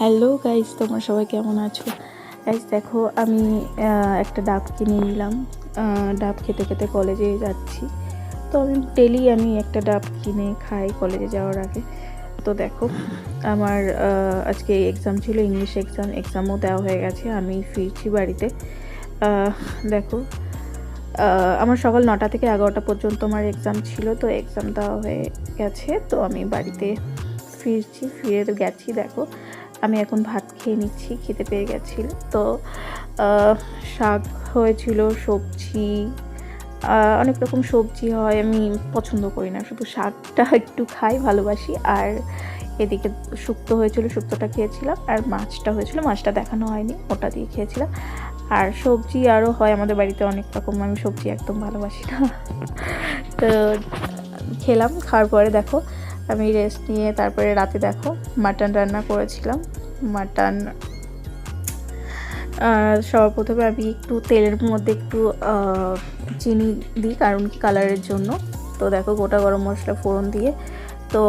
Hello guys, তোমরা সবাই কেমন আছো? গাইস দেখো, আমি একটা ডাব কিনে নিলাম। ডাব খেতে খেতে কলেজে যাচ্ছি। তো আমি একটা ডাব কিনে খাই কলেজে যাওয়ার আগে। তো দেখো, আমার আজকে এক্সাম ছিল, ইংলিশ এক্সামও দেওয়া হয়ে গেছে। আমি ফিরছি বাড়িতে। দেখো, আমার সকাল 9টা থেকে 11টা পর্যন্ত আমার এক্সাম ছিল। তো এক্সাম দেওয়া হয়ে গেছে, তো আমি বাড়িতে ফিরে তো গেছি। দেখো, আমি এখন ভাত খেয়ে নিচ্ছি, খেতে পেয়ে গেছিল। তো শাক হয়েছিল, সবজি, অনেক রকম সবজি হয়, আমি পছন্দ করি না, শুধু শাকটা একটু খাই, ভালোবাসি। আর এদিকে শুক্তো হয়েছিল, শুক্তোটা খেয়েছিলাম। আর মাছটা হয়েছিল, মাছটা দেখানো হয়নি, ওটা দিয়ে খেয়েছিলাম। আর সবজি আরও হয় আমাদের বাড়িতে অনেক রকম, আমি সবজি একদম ভালোবাসি না। তো খেলাম, খাওয়ার পরে দেখো আমি রেস্ট নিয়ে তারপরে রাতে দেখো মাটন রান্না করেছিলাম। মাটন সবার প্রথমে আমি একটু তেলের মধ্যে একটু চিনি দিই, কারণ কি কালারের জন্য। তো দেখো, গোটা গরম মশলা ফোড়ন দিয়ে, তো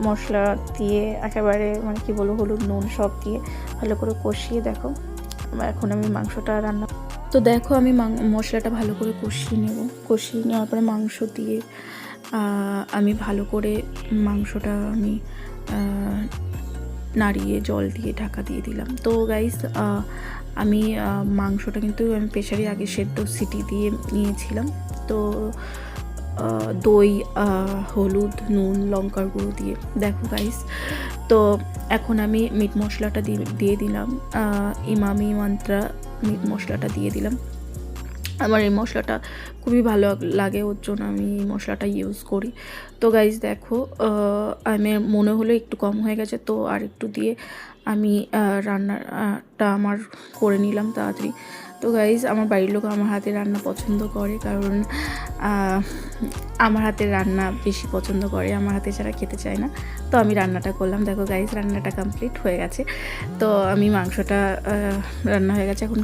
মশলা দিয়ে একেবারে মানে কি বলবো, হলুদ নুন সব দিয়ে ভালো করে কষিয়ে দেখো এখন আমি মাংসটা রান্না। তো দেখো, আমি মশলাটা ভালো করে কষিয়ে নেওয়ার পরে মাংস দিয়ে আমি ভালো করে মাংসটা আমি নাড়িয়ে জল দিয়ে ঢাকা দিয়ে দিলাম। তো গাইস, আমি মাংসটা কিন্তু আমি প্রেশারে আগে সেদ্ধ সিটি দিয়ে নিয়েছিলাম। তো দই, হলুদ, নুন, লঙ্কার গুঁড়ো দিয়ে দেখো গাইস। তো এখন আমি মিট মশলাটা দিয়ে দিলাম, ইমামি মান্ত্রা মিট মশলাটা দিয়ে দিলাম। আমার এই মশলাটা খুবই ভালো লাগে, ওর জন্য আমি এই মশলাটা ইউজ করি। তো গাইজ দেখো, আমি মনে হলো একটু কম হয়ে গেছে, তো আর একটু দিয়ে আমি রান্নাটা আমার করে নিলাম তাড়াতাড়ি। তো গাইজ, আমার বাড়ির লোক আমার হাতের রান্না পছন্দ করে, কারণ আমার হাতের রান্না বেশি পছন্দ করে, আমার হাতে ছাড়া খেতে চায় না। তো আমি রান্নাটা করলাম। দেখো গাইজ, রান্নাটা কমপ্লিট হয়ে গেছে। তো আমি মাংসটা রান্না হয়ে গেছে, এখন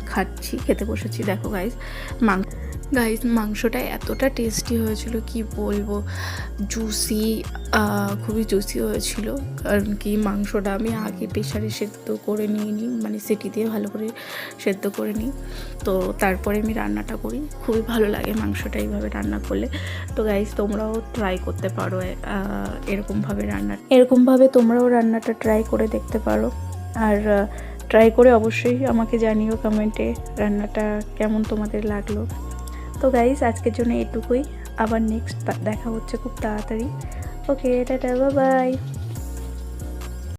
খেতে বসেছি। দেখো গাইজ, মাংসটা এতটা টেস্টি হয়েছিল, কি বলবো, জুসি, খুবই জুসি হয়েছিল। কারণ কি মাংসটা আমি আগে প্রেশারে সেদ্ধ করে নিই, মানে সিটি দিয়ে ভালো করে সেদ্ধ করে নিই, তো তারপরে আমি রান্নাটা করি। খুবই ভালো লাগে মাংসটা এইভাবে রান্না করলে। তো গাইজ, তোমরাও ট্রাই করতে পারো এরকমভাবে তোমরাও রান্নাটা ট্রাই করে দেখতে পারো। আর ট্রাই করে অবশ্যই আমাকে জানিও কমেন্টে রান্নাটা কেমন তোমাদের লাগলো। তো গাইস, আজকের জন্য এটুকুই। আবার নেক্সট দেখা হচ্ছে খুব তাড়াতাড়ি। ওকে, টাটা, বাই বাই।